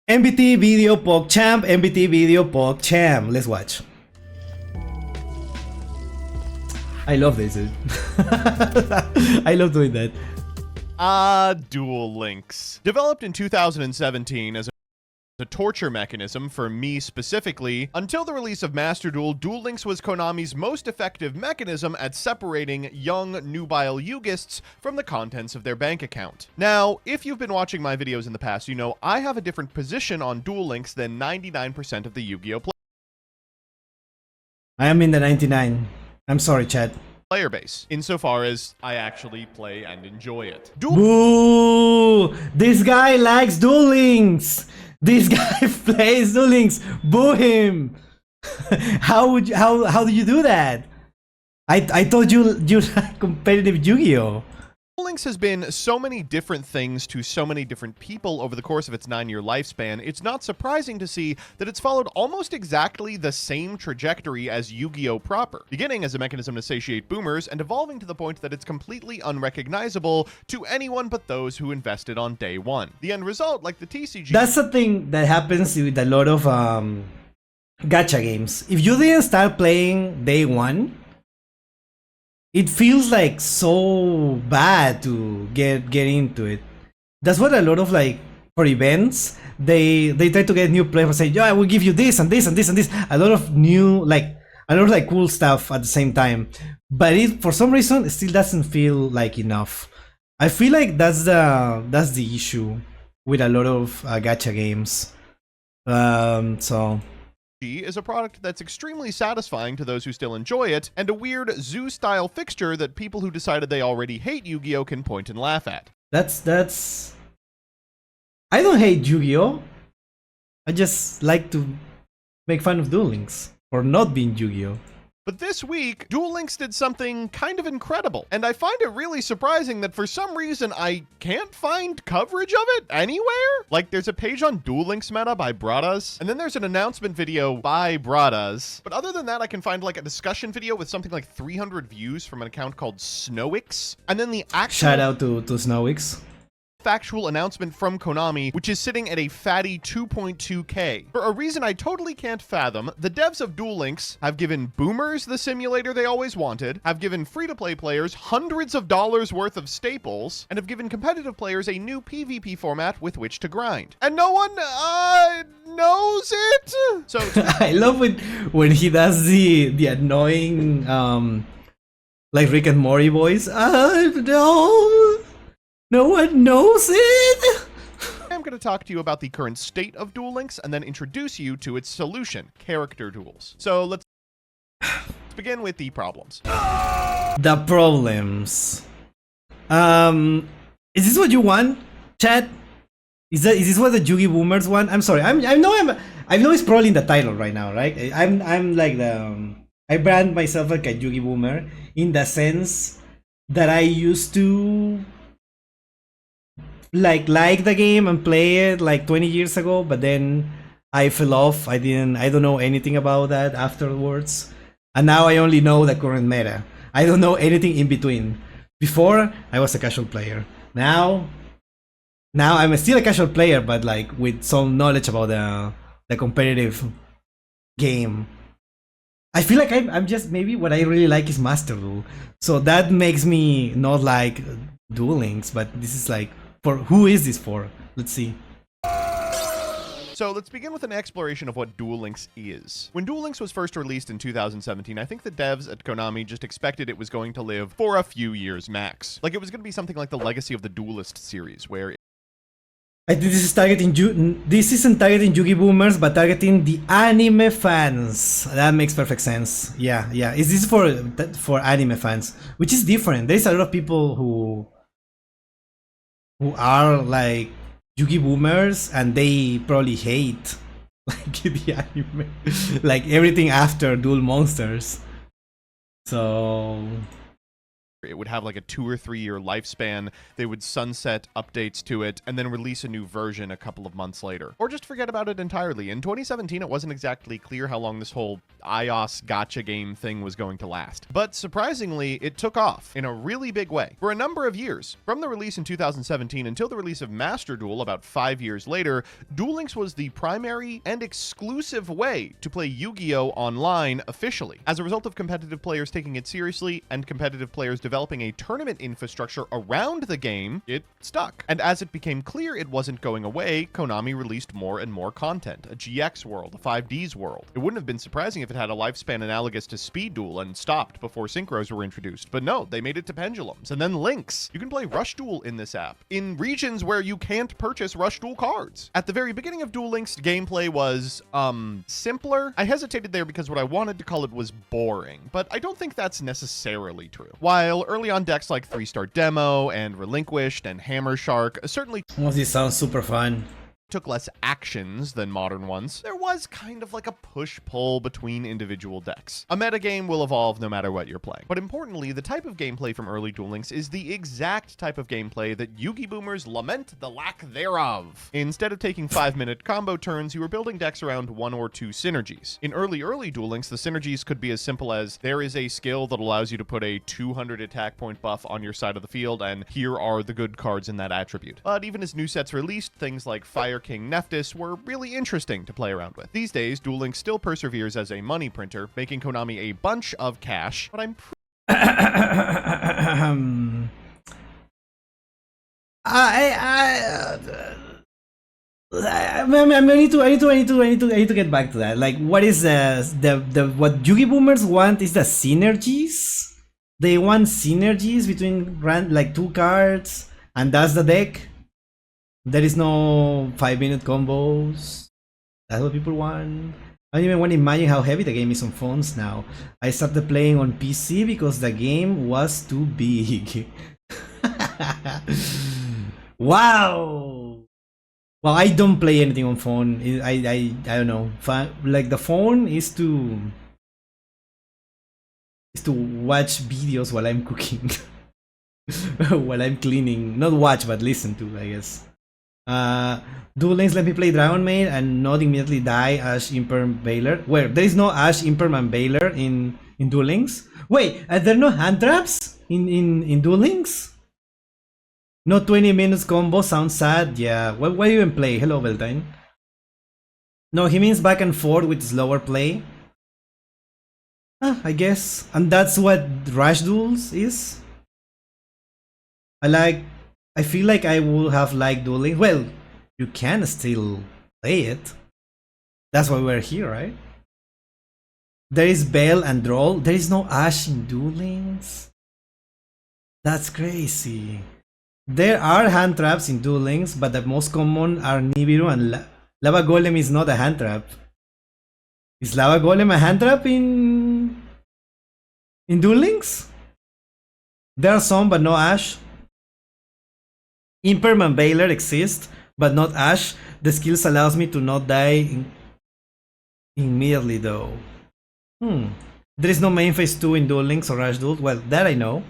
MBT video PogChamp, MBT video PogChamp. Let's watch. I love this, dude. I love doing that. Duel Links. Developed in 2017 as a torture mechanism for me specifically, until the release of Master Duel, Duel Links was Konami's most effective mechanism at separating young, nubile Yugists from the contents of their bank account. Now, if you've been watching my videos in the past, you know I have a different position on Duel Links than 99% of the Yu-Gi-Oh! I am in the 99. I'm sorry, chat. Player base, insofar as I actually play and enjoy it. Boo! This guy likes Duel Links! This guy plays Duel Links! Boo him! How do you do that? I told you like competitive Yu-Gi-Oh! Duel Links has been so many different things to so many different people over the course of its 9-year lifespan, it's not surprising to see that it's followed almost exactly the same trajectory as Yu-Gi-Oh! Proper, beginning as a mechanism to satiate boomers and evolving to the point that it's completely unrecognizable to anyone but those who invested on day one. The end result, like the TCG... That's the thing that happens with a lot of gacha games. If you didn't start playing day one, it feels like so bad to get into it. That's what a lot of, like, for events, they try to get new players, say, yeah, I will give you this and this and this and this. A lot of new, like, a lot of like cool stuff at the same time. But it, for some reason, it still doesn't feel like enough. I feel like that's the issue with a lot of gacha games. So is a product that's extremely satisfying to those who still enjoy it, and a weird zoo-style fixture that people who decided they already hate Yu-Gi-Oh! Can point and laugh at. That's... I don't hate Yu-Gi-Oh! I just like to make fun of Duel Links for not being Yu-Gi-Oh! But this week, Duel Links did something kind of incredible, and I find it really surprising that for some reason I can't find coverage of it anywhere. Like, there's a page on Duel Links meta by Bradas, and then there's an announcement video by Bradas. But other than that, I can find like a discussion video with something like 300 views from an account called Snowix, and then the actual... Shout out to Snowix. Factual announcement from Konami, which is sitting at a fatty 2.2K. For a reason I totally can't fathom, the devs of Duel Links have given boomers the simulator they always wanted, have given free-to-play players hundreds of dollars worth of staples, and have given competitive players a new PvP format with which to grind. And no one, knows it! So I love when he does the annoying, like Rick and Morty voice. No one knows it! I'm going to talk to you about the current state of Duel Links and then introduce you to its solution, character duels. So let's begin with the problems. The problems. Is this what you want, chat? Is this what the Yugiboomers want? I'm sorry. I know it's probably in the title right now, right? I'm like the I brand myself like a Yugiboomer in the sense that I used to like the game and play it like 20 years ago, but then I fell off. I don't know anything about that afterwards, and now I only know the current meta. I don't know anything in between. Before I was a casual player. Now I'm still a casual player, but like with some knowledge about the competitive game. I feel like I'm just, maybe what I really like is Master Duel, so that makes me not like Duel Links. But this is like, for who is this for? Let's see. So let's begin with an exploration of what Duel Links is. When Duel Links was first released in 2017, I think the devs at Konami just expected it was going to live for a few years max. Like, it was going to be something like the Legacy of the Duelist series, where I think this is targeting this isn't targeting Yugiboomers, but targeting the anime fans. That makes perfect sense. Yeah. Is this for anime fans, which is different? There's a lot of people who are like Yugiboomers and they probably hate like the anime, like everything after Duel Monsters. So It would have like a 2 or 3 year lifespan. They would sunset updates to it and then release a new version a couple of months later. Or just forget about it entirely. In 2017, it wasn't exactly clear how long this whole iOS gacha game thing was going to last. But surprisingly, it took off in a really big way. For a number of years, from the release in 2017 until the release of Master Duel about 5 years later, Duel Links was the primary and exclusive way to play Yu-Gi-Oh! Online officially. As a result of competitive players taking it seriously and competitive players developing a tournament infrastructure around the game, it stuck. And as it became clear it wasn't going away, Konami released more and more content, a GX world, a 5Ds world. It wouldn't have been surprising if it had a lifespan analogous to Speed Duel and stopped before synchros were introduced, but no, they made it to pendulums. And then links. You can play Rush Duel in this app, in regions where you can't purchase Rush Duel cards. At the very beginning of Duel Links, gameplay was, simpler. I hesitated there because what I wanted to call it was boring, but I don't think that's necessarily true. While early on decks like 3-Star Demo and Relinquished and Hammer Shark certainly Oh, this sounds super fun. took less actions than modern ones, there was kind of like a push-pull between individual decks. A metagame will evolve no matter what you're playing. But importantly, the type of gameplay from early Duel Links is the exact type of gameplay that Yugi-boomers lament the lack thereof. Instead of taking 5-minute combo turns, you were building decks around 1 or 2 synergies. In early Duel Links, the synergies could be as simple as there is a skill that allows you to put a 200 attack point buff on your side of the field, and here are the good cards in that attribute. But even as new sets released, things like Fire King Nephthys were really interesting to play around with. These days, Duel Links still perseveres as a money printer, making Konami a bunch of cash, but I'm I need to get back to that. Like, what is what Yugi-boomers want is the synergies. They want synergies between like 2 cards, and that's the deck. There is no 5-minute combos. That's what people want. I don't even want to imagine how heavy the game is on phones now. I started playing on PC because the game was too big. Wow. Well, I don't play anything on phone. I don't know. Like, the phone is to watch videos while I'm cooking. While I'm cleaning. Not watch, but listen to, I guess. Duel Links let me play Dragon Maid and not immediately die Ash Imperm Baylor. Where? There is no Ash Imperm and Baylor in Duel Links? Wait, are there no hand traps in Duel Links? No 20 minutes combo, sounds sad. Yeah, why do you even play? Hello, Beltane. No, he means back and forth with slower play. I guess. And that's what Rush Duels is? I feel like I would have liked Duel Links. Well, you can still play it. That's why we're here, right? There is Bell and Droll. There is no Ash in Duel Links. That's crazy. There are hand traps in Duel Links, but the most common are Nibiru and Lava Golem is not a hand trap. Is Lava Golem a hand trap in Duel Links? There are some, but no Ash. Imperm and Baylor exist, but not Ash. The skills allows me to not die immediately though. There is no main phase 2 in Duel Links or Rush Duel. Well, that I know.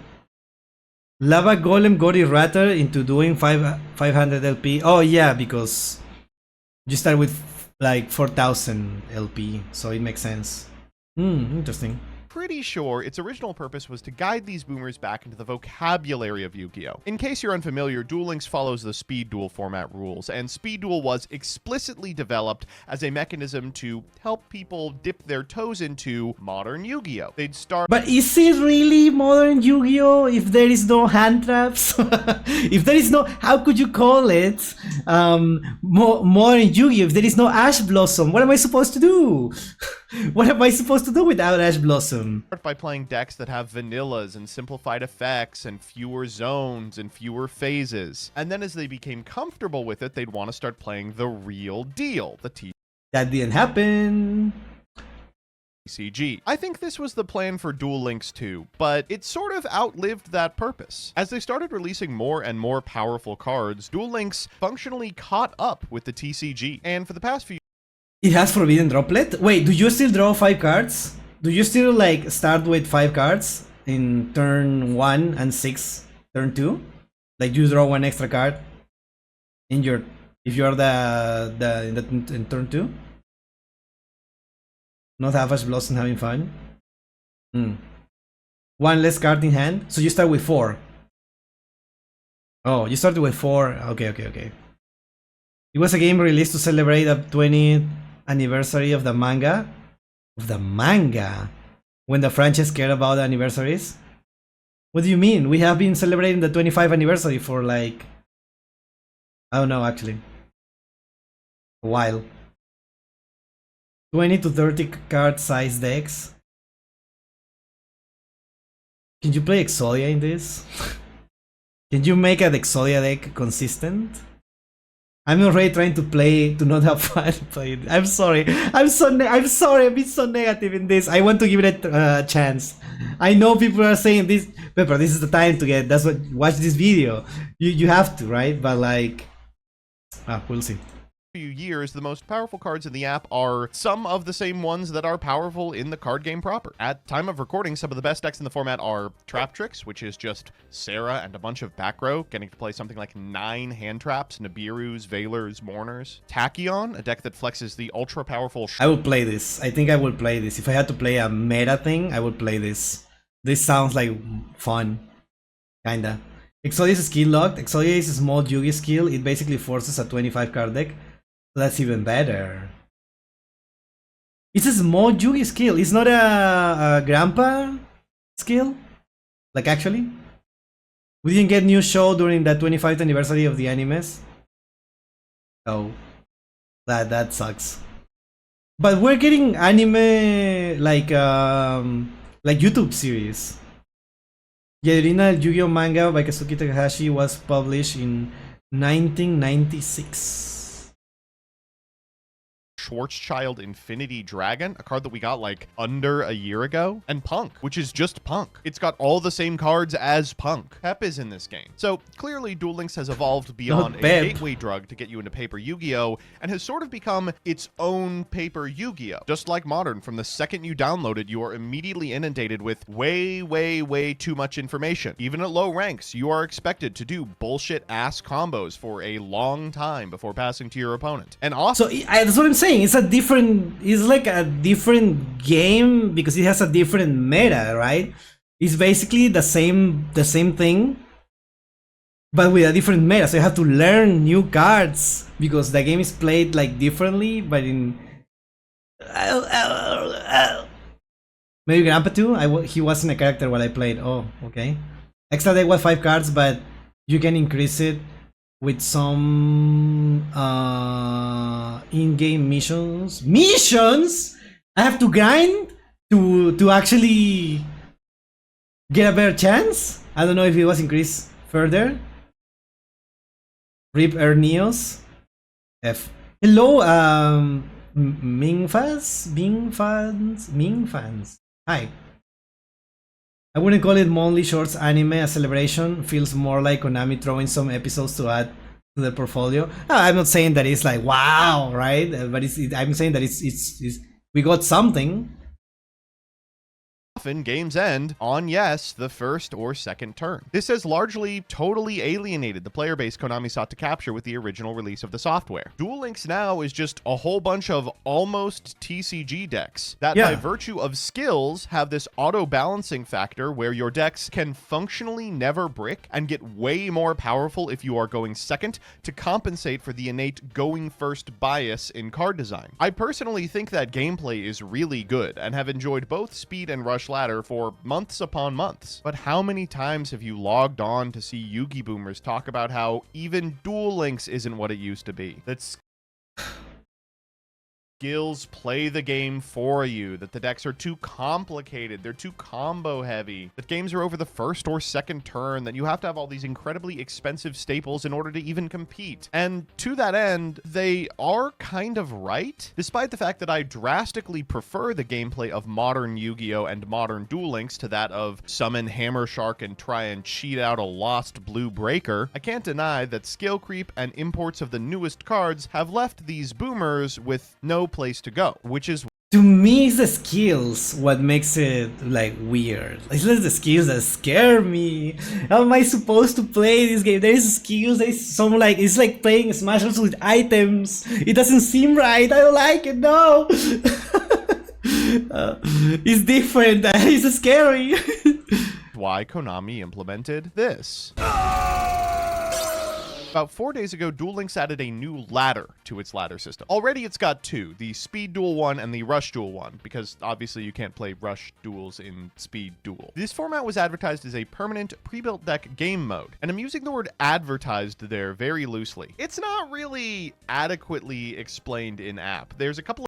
Lava Golem got errata into doing 500 LP. Oh yeah, because you start with like 4000 LP, so it makes sense. Interesting. pretty sure its original purpose was to guide these boomers back into the vocabulary of Yu-Gi-Oh! In case you're unfamiliar, Duel Links follows the Speed Duel format rules, and Speed Duel was explicitly developed as a mechanism to help people dip their toes into modern Yu-Gi-Oh! They'd start... But is it really modern Yu-Gi-Oh! If there is no hand traps? If there is no... How could you call it modern Yu-Gi-Oh! If there is no Ash Blossom? What am I supposed to do? What am I supposed to do without Ash Blossom? By playing decks that have vanillas and simplified effects and fewer zones and fewer phases. And then as they became comfortable with it, they'd want to start playing the real deal, the That didn't happen. TCG. I think this was the plan for Duel Links 2, but it sort of outlived that purpose. As they started releasing more and more powerful cards, Duel Links functionally caught up with the TCG, and for the past few It has Forbidden Droplet? Wait, do you still draw 5 cards? Do you still like start with 5 cards in turn 1 and 6 turn 2. Like you draw one extra card in your, if you're in turn 2. Not half as blossom having fun. One less card in hand, so you start with 4. Oh, you started with 4. Okay. It was a game released to celebrate the 20th anniversary of the manga. When the franchise cared about anniversaries. What do you mean? We have been celebrating the 25th anniversary for like, I don't know actually, a while. 20 to 30 card size decks. Can you play Exodia in this? Can you make an Exodia deck consistent? I'm already trying to not have fun playing. I'm sorry. I'm sorry. I'm being so negative in this. I want to give it a chance. I know people are saying this, Pepper, this is the time to get. That's what. Watch this video. You have to, right? But like, we'll see. Few years, the most powerful cards in the app are some of the same ones that are powerful in the card game proper. At time of recording, some of the best decks in the format are Trap Tricks, which is just Sarah and a bunch of back row, getting to play something like 9 hand traps, Nibirus, Veilers, Mourners. Tachyon, a deck that flexes the ultra powerful... I will play this. I think I will play this. If I had to play a meta thing, I would play this. This sounds like fun. Kinda. Exodia is skill locked. Exodia is a small Yugi skill. It basically forces a 25 card deck. That's even better. It's a small Yugi skill. It's not a grandpa skill. Like actually, we didn't get new show during the 25th anniversary of the animes. Oh, that sucks. But we're getting anime like YouTube series. The original Yu-Gi-Oh manga by Kazuki Takahashi was published in 1996. Schwarzschild Infinity Dragon, a card that we got like under a year ago, and Punk, which is just Punk. It's got all the same cards as Punk. Pep is in this game. So clearly Duel Links has evolved beyond a gateway drug to get you into paper Yu-Gi-Oh! And has sort of become its own paper Yu-Gi-Oh! Just like Modern, from the second you download it, you are immediately inundated with way too much information. Even at low ranks, you are expected to do bullshit ass combos for a long time before passing to your opponent. And also, so that's what I'm saying. It's like a different game because it has a different meta, right? It's basically the same thing, but with a different meta. So you have to learn new cards because the game is played like differently. But in maybe Grandpa too. He wasn't a character while I played. Oh, okay. Extra deck was 5 cards, but you can increase it with some in-game missions. I have to grind to actually get a better chance. I don't know if it was increased further. Rip Erneos F. Hello, Ming fans. Hi. I wouldn't call it monthly shorts anime a celebration. Feels more like Konami throwing some episodes to add to the portfolio. I'm not saying that it's like wow, right? But I'm saying that it's we got something. Often games end on, yes, the first or second turn. This has largely totally alienated the player base Konami sought to capture with the original release of the software. Duel Links now is just a whole bunch of almost TCG decks that by virtue of skills have this auto-balancing factor where your decks can functionally never brick and get way more powerful if you are going second to compensate for the innate going first bias in card design. I personally think that gameplay is really good and have enjoyed both Speed and Rush Ladder for months upon months. But how many times have you logged on to see Yugiboomers talk about how even Duel Links isn't what it used to be? That's skills play the game for you, that the decks are too complicated, they're too combo heavy, that games are over the first or second turn, that you have to have all these incredibly expensive staples in order to even compete. And to that end, they are kind of right, despite the fact that I drastically prefer the gameplay of modern Yu-Gi-Oh! And modern Duel Links to that of summon Hammer Shark and try and cheat out a lost blue breaker. I can't deny that skill creep and imports of the newest cards have left these boomers with no place to go, which is to me, it's the skills what makes it like weird. It's just the skills that scare me. How am I supposed to play this game? There is skills. There is some like it's like playing Smash Bros with items. It doesn't seem right. I don't like it. No. It's different. It's scary. Why Konami implemented this. About 4 days ago, Duel Links added a new ladder to its ladder system. Already it's got two, the Speed Duel 1 and the Rush Duel 1, because obviously you can't play Rush Duels in Speed Duel. This format was advertised as a permanent pre-built deck game mode, and I'm using the word advertised there very loosely. It's not really adequately explained in-app. There's a couple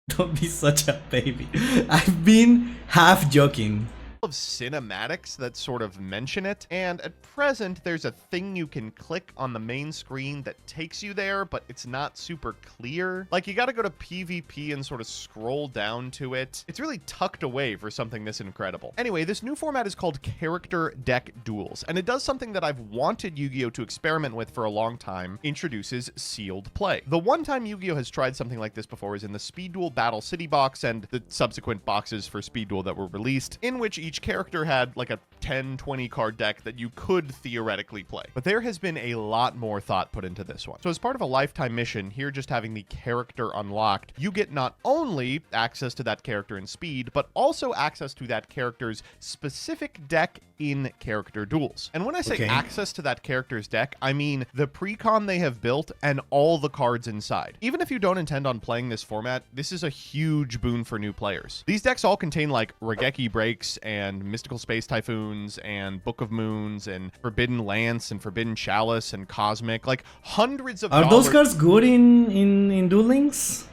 Don't be such a baby. I've been half joking. of cinematics that sort of mention it, and at present there's a thing you can click on the main screen that takes you there, but it's not super clear. Like, you gotta go to PvP and sort of scroll down to it. It's really tucked away for something this incredible. Anyway, this new format is called Character Deck Duels, and it does something that I've wanted Yu-Gi-Oh! To experiment with for a long time: introduces sealed play. The one time Yu-Gi-Oh! Has tried something like this before is in the Speed Duel Battle City box and the subsequent boxes for Speed Duel that were released, in which each character had like a 10-20 card deck that you could theoretically play. But there has been a lot more thought put into this one. So as part of a lifetime mission, here just having the character unlocked, you get not only access to that character in Speed, but also access to that character's specific deck in character duels. And when I say access to that character's deck, I mean the pre-con they have built and all the cards inside. Even if you don't intend on playing this format, this is a huge boon for new players. These decks all contain like Regeki Breaks and Mystical Space Typhoons and Book of Moons and Forbidden Lance and Forbidden Chalice and Cosmic, like hundreds of Are those cards good in Duel Links?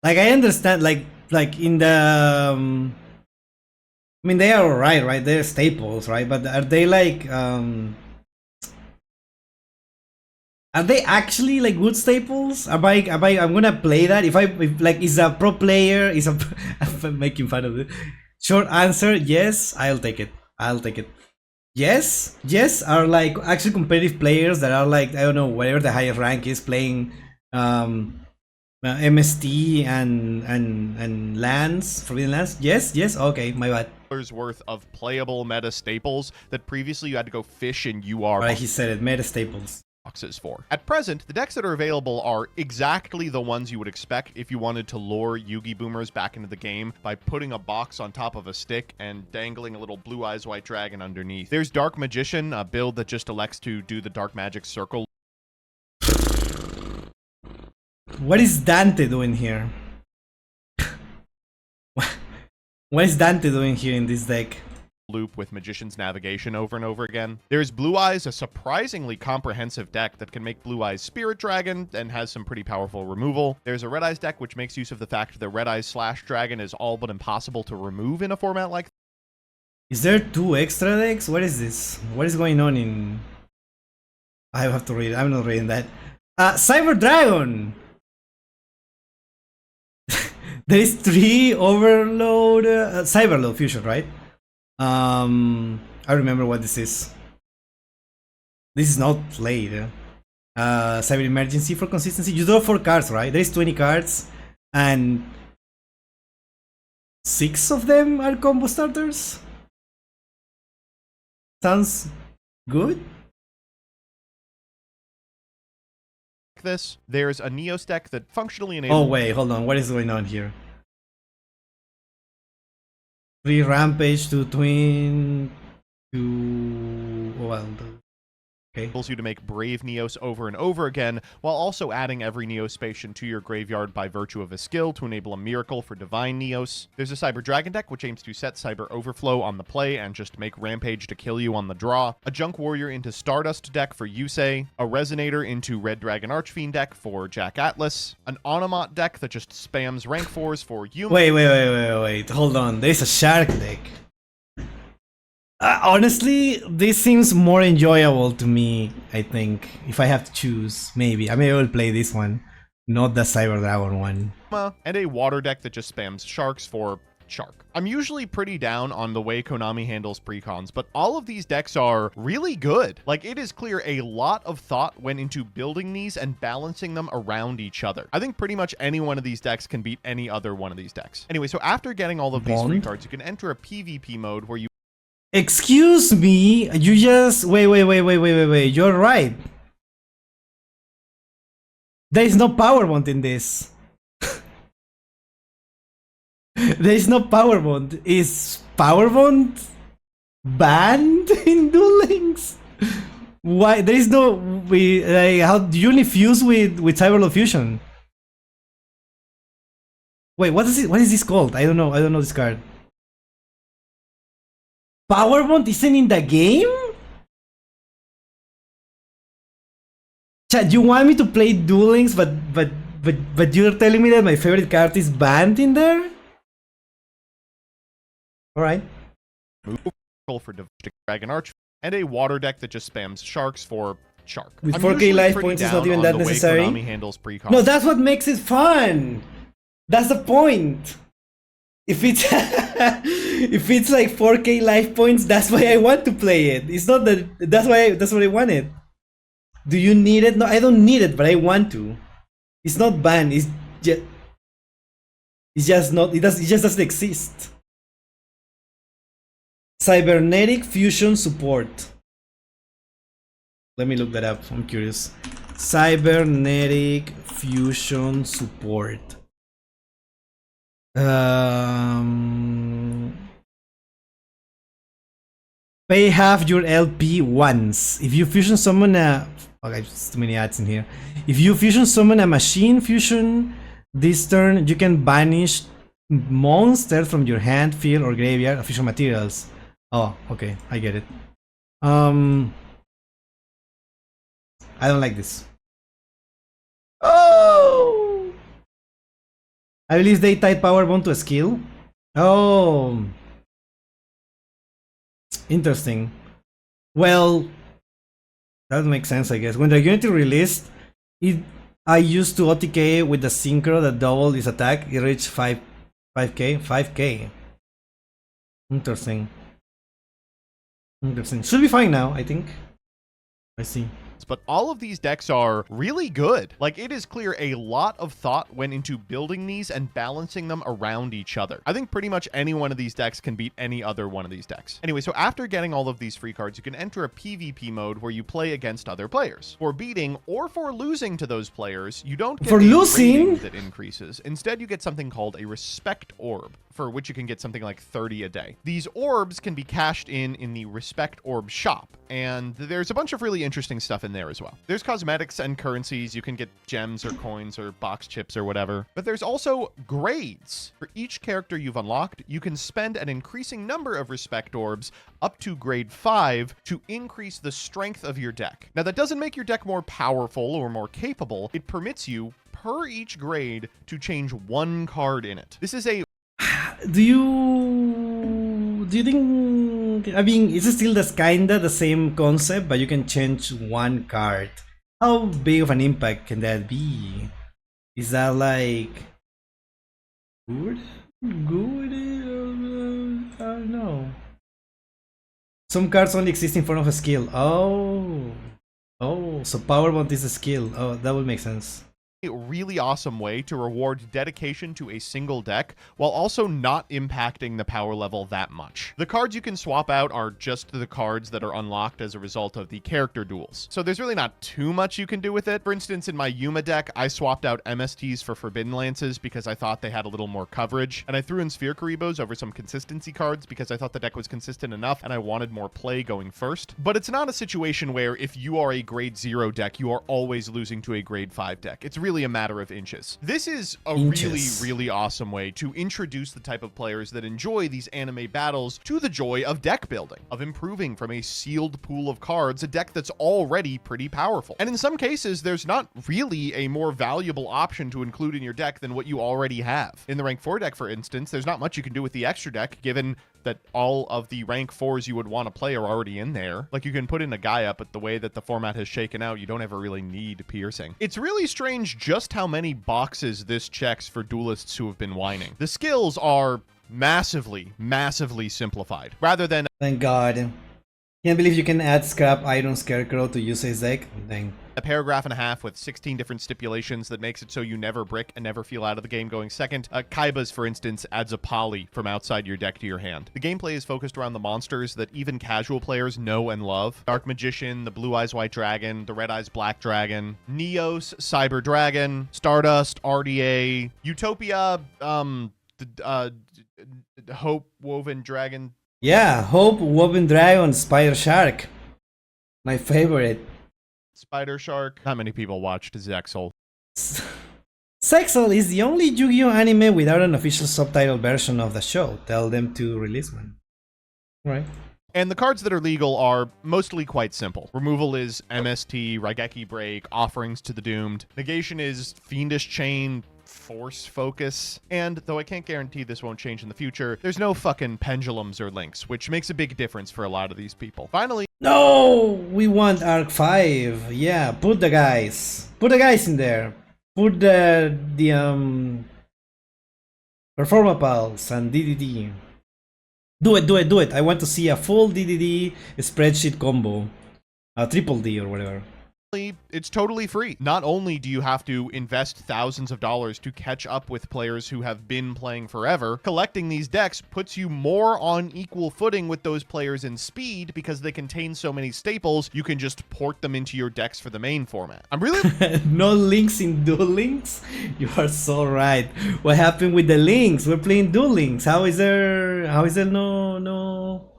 Like, I understand, like in the I mean, they are alright, right? They're staples, right? But are they like are they actually like good staples? I'm gonna play that if like is a pro player, is a I'm making fun of it. Short answer, yes, I'll take it. I'll take it. Yes, are like actually competitive players that are like, I don't know, whatever the highest rank is, playing MST and lands, Forbidden Lands. Yes, okay, my bad. Worth of playable meta staples that previously you had to go fish in UR. Right, he said it, meta staples. Boxes for. At present, the decks that are available are exactly the ones you would expect if you wanted to lure Yugi-Boomers back into the game by putting a box on top of a stick and dangling a little Blue Eyes White Dragon underneath. There's Dark Magician, a build that just elects to do the Dark Magic Circle. What is Dante doing here? What is Dante doing here in this deck? Loop with Magician's Navigation over and over again. There's Blue Eyes, a surprisingly comprehensive deck that can make Blue Eyes Spirit Dragon and has some pretty powerful removal. There's a Red Eyes deck which makes use of the fact that Red Eyes / Dragon is all but impossible to remove in a format like this. Is there 2 extra decks? What is this? What is going on in... I have to read it. I'm not reading that. Cyber Dragon! There is 3 Overload... Cyberload Fusion, right? I remember what this is. This is not played. Cyber Emergency for consistency. You draw 4 cards, right? There is 20 cards, and 6 of them are combo starters. Sounds good. This, there's a Neos deck that functionally enables... Oh wait, hold on. What is going on here? 3 Rampage, 2 Twin, 2... Well, okay. Enables you to make Brave Neos over and over again, while also adding every Neos Spatian to your graveyard by virtue of a skill to enable a miracle for Divine Neos. There's a Cyber Dragon deck, which aims to set Cyber Overflow on the play and just make Rampage to kill you on the draw. A Junk Warrior into Stardust deck for Yusei. A Resonator into Red Dragon Archfiend deck for Jack Atlas. An Onomot deck that just spams rank 4s for Yuma. Wait. Hold on. There's a Shark deck. Honestly, this seems more enjoyable to me, I think. If I have to choose, maybe. I will play this one, not the Cyber Dragon one. And a Water deck that just spams Sharks for Shark. I'm usually pretty down on the way Konami handles precons, but all of these decks are really good. Like, it is clear a lot of thought went into building these and balancing them around each other. I think pretty much any one of these decks can beat any other one of these decks. Anyway, so after getting all of these free cards, you can enter a PvP mode where you... Excuse me, you just... Wait. You're right. There is no power bond in this. There is no power bond. Is power bond banned in Duel Links? Why? There is no... how do you only fuse with Cyberlord Fusion? Wait, what is it? What is this called? I don't know. I don't know this card. Power bond isn't in the game? Chat, you want me to play Duel Links, but you're telling me that my favorite card is banned in there? Alright. Move for Dragon Arch, and a water deck that just spams sharks for shark. With 4k life points, it's not even that necessary. No, that's what makes it fun. That's the point. If it's if it's like 4k life points, that's why I want to play it. It's not that that's what I wanted. Do you need it? No, I don't need it, but I want to. It's not banned. It's just not. It just doesn't exist. Cybernetic fusion support. Let me look that up. I'm curious. Cybernetic fusion support. Pay half your LP once. If you fusion summon a... Okay, there's too many ads in here. If you fusion summon a machine fusion this turn, you can banish monsters from your hand, field, or graveyard of fusion materials. Oh, okay, I get it. I don't like this. Oh! I believe they tied power bond to a skill. Oh. Interesting. Well, that would make sense, I guess. When the Unity released, I used to OTK with the synchro that doubled its attack. It reached 5k. Interesting. Should be fine now, I think. I see. But all of these decks are really good. Like, it is clear a lot of thought went into building these and balancing them around each other. I think pretty much any one of these decks can beat any other one of these decks. Anyway, so after getting all of these free cards, you can enter a PvP mode where you play against other players. For beating or for losing to those players, you don't get a rating that increases. Instead, you get something called a Respect Orb, for which you can get something like 30 a day. These orbs can be cashed in the Respect Orb shop, and there's a bunch of really interesting stuff in there as well. There's cosmetics and currencies. You can get gems or coins or box chips or whatever. But there's also grades. For each character you've unlocked, you can spend an increasing number of Respect Orbs up to grade 5 to increase the strength of your deck. Now, that doesn't make your deck more powerful or more capable. It permits you, per each grade, to change one card in it. This is a... Do you think, I mean, it's still kinda the same concept, but you can change one card. How big of an impact can that be? Is that like good? I don't know. Some cards only exist in form of a skill. Oh, so power bond is a skill. Oh, that would make sense. A really awesome way to reward dedication to a single deck while also not impacting the power level that much. The cards you can swap out are just the cards that are unlocked as a result of the character duels. So there's really not too much you can do with it. For instance, in my Yuma deck, I swapped out MSTs for Forbidden Lances because I thought they had a little more coverage, and I threw in Sphere Karibos over some consistency cards because I thought the deck was consistent enough and I wanted more play going first. But it's not a situation where if you are a grade 0 deck, you are always losing to a grade 5 deck. It's really a matter of inches. This is a really awesome way to introduce the type of players that enjoy these anime battles to the joy of deck building, of improving from a sealed pool of cards a deck that's already pretty powerful. And in some cases, there's not really a more valuable option to include in your deck than what you already have. In the rank 4 deck, for instance, there's not much you can do with the extra deck, given that all of the rank 4s you would want to play are already in there. Like, you can put in a Gaia, but the way that the format has shaken out, you don't ever really need piercing. It's really strange just how many boxes this checks for duelists who have been whining. The skills are massively, massively simplified. Rather than Thank God. Can't believe you can add Scrap Iron Scarecrow to Yusei's deck. Dang. a paragraph and a half with 16 different stipulations that makes it so you never brick and never feel out of the game going second. Kaiba's, for instance, adds a poly from outside your deck to your hand. The gameplay is focused around the monsters that even casual players know and love. Dark Magician, the Blue Eyes White Dragon, the Red Eyes Black Dragon, Neos, Cyber Dragon, Stardust, RDA, Utopia, Hope Woven Dragon. Yeah, Hope, Woven Dragon, Spider Shark. My favorite. Spider Shark. Not many people watched Zexal. Zexal is the only Yu-Gi-Oh anime without an official subtitle version of the show. Tell them to release one. Right. And the cards that are legal are mostly quite simple. Removal is MST, Raigeki Break, Offerings to the Doomed. Negation is Fiendish Chain, Force Focus. And though I can't guarantee this won't change in the future, there's no fucking pendulums or links, which makes a big difference for a lot of these people. Finally, No, we want Arc 5. Yeah, put the guys. Put the guys in there. Put the Performapals and DDD. Do it, do it, do it. I want to see a full DDD spreadsheet combo. A triple D or whatever. it's totally free. Not only do you have to invest thousands of dollars to catch up with players who have been playing forever, collecting these decks puts you more on equal footing with those players in speed because they contain so many staples, you can just port them into your decks for the main format. I'm really... No links in Duel Links? You are so right. What happened with the links? We're playing Duel Links. How is there no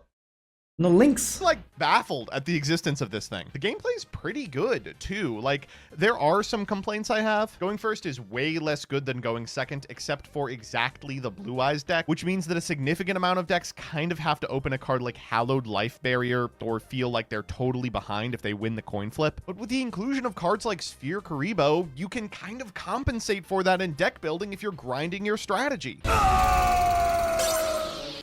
links? like baffled at the existence of this thing. The gameplay's pretty good too. Like, there are some complaints I have. Going first is way less good than going second, except for exactly the Blue Eyes deck, which means that a significant amount of decks kind of have to open a card like Hallowed Life Barrier or feel like they're totally behind if they win the coin flip. But with the inclusion of cards like Sphere Karibo, you can kind of compensate for that in deck building if you're grinding your strategy.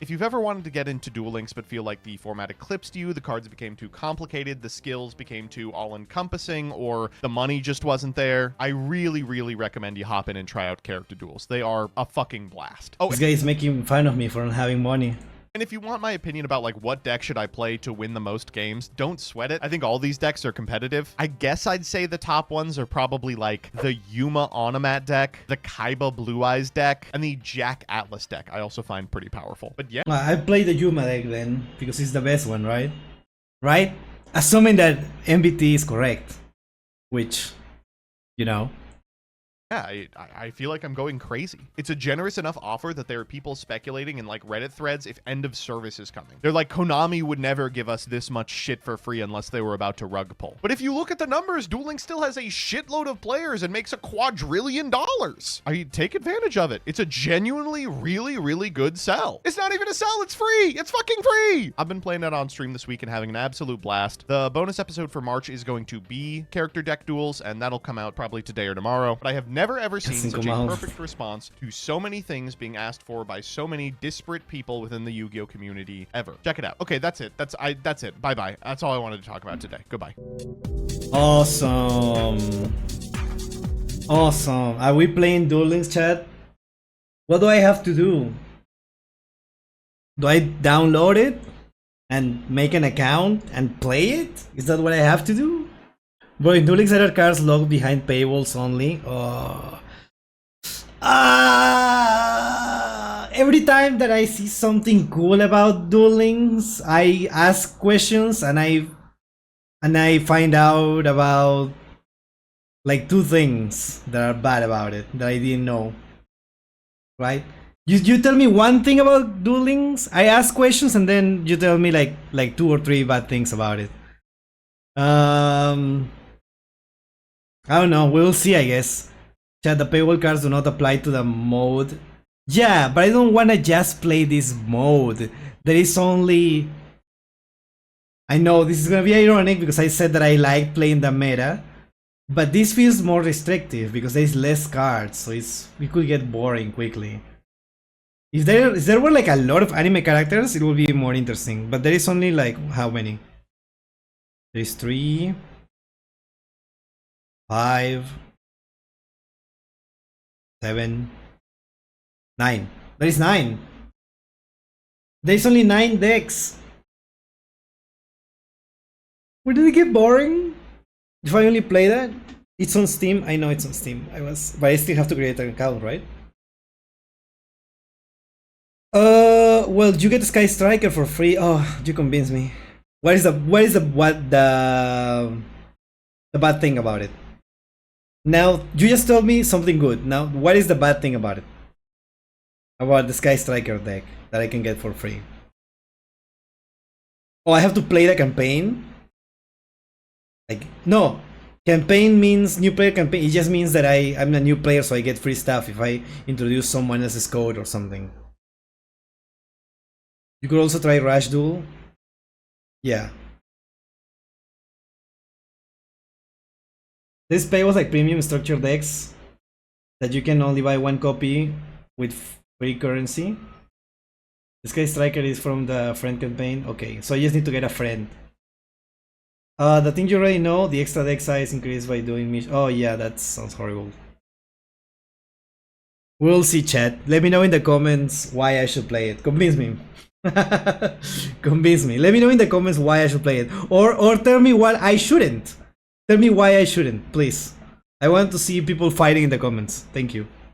If you've ever wanted to get into Duel Links but feel like the format eclipsed you, the cards became too complicated, the skills became too all-encompassing, or the money just wasn't there, I really, really recommend you hop in and try out character duels. They are a fucking blast. Oh, This guy is making fun of me for not having money. and if you want my opinion about like what deck should I play to win the most games, don't sweat it. I think all these decks are competitive. I guess I'd say the top ones are probably like the Yuma Onomat deck, the Kaiba Blue Eyes deck, and the Jack Atlas deck I also find pretty powerful. But yeah. I played the Yuma deck then, because it's the best one, right? Right? Assuming that MBT is correct. Which, you know. Yeah, I feel like I'm going crazy. It's a generous enough offer that there are people speculating in like Reddit threads if end of service is coming. They're like, Konami would never give us this much shit for free unless they were about to rug pull. But if you look at the numbers, Duel Links still has a shitload of players and makes $1 quadrillion. I take advantage of it. It's a genuinely really, really good sell. It's not even a sell, it's free. It's fucking free. I've been playing it on stream this week and having an absolute blast. The bonus episode for March is going to be character deck duels, and that'll come out probably today or tomorrow. But I have never ever seen such a perfect response to so many things being asked for by so many disparate people within the Yu-Gi-Oh community ever. Check it out. Okay, that's it. That's it. Bye-bye. That's all I wanted to talk about today. Goodbye. Awesome. Awesome. Are we playing Duel Links, chat? What do I have to do? Do I download it and make an account and play it? Is that what I have to do? Bro, in Duel Links there are cards locked behind paywalls only. Oh. Every time that I see something cool about Duel Links, I ask questions and I find out about like 2 things that are bad about it that I didn't know. Right? You tell me one thing about Duel Links, I ask questions and then you tell me like 2 or 3 bad things about it. I don't know, we'll see, I guess. Chat, the paywall cards do not apply to the mode. Yeah, but I don't want to just play this mode. There is only... I know this is gonna be ironic because I said that I like playing the meta, but this feels more restrictive because there's less cards, so it could get boring quickly. If there were like a lot of anime characters, it would be more interesting, but there is only like, how many? There's 3, 5, 7, 9. There is 9. There's only 9 decks. Where did it get boring? If I only play that? It's on Steam. I know it's on Steam. But I still have to create an account, right? Well, you get Sky Striker for free. Oh, you convince me. What is the bad thing about it? Now, you just told me something good. Now, what is the bad thing about it? About the Sky Striker deck that I can get for free. Oh, I have to play the campaign? Like, no. Campaign means new player campaign. It just means that I'm a new player, so I get free stuff if I introduce someone else's code or something. You could also try Rush Duel. Yeah. This pay was like premium structured decks that you can only buy 1 copy with free currency. This Sky Striker is from the friend campaign. Okay, so I just need to get a friend. The thing you already know, the extra deck size increased by doing mission. Oh yeah, that sounds horrible. We'll see, chat. Let me know in the comments why I should play it. Convince me. Convince me. Let me know in the comments why I should play it. Or tell me why I shouldn't. Tell me why I shouldn't, please. I want to see people fighting in the comments. Thank you.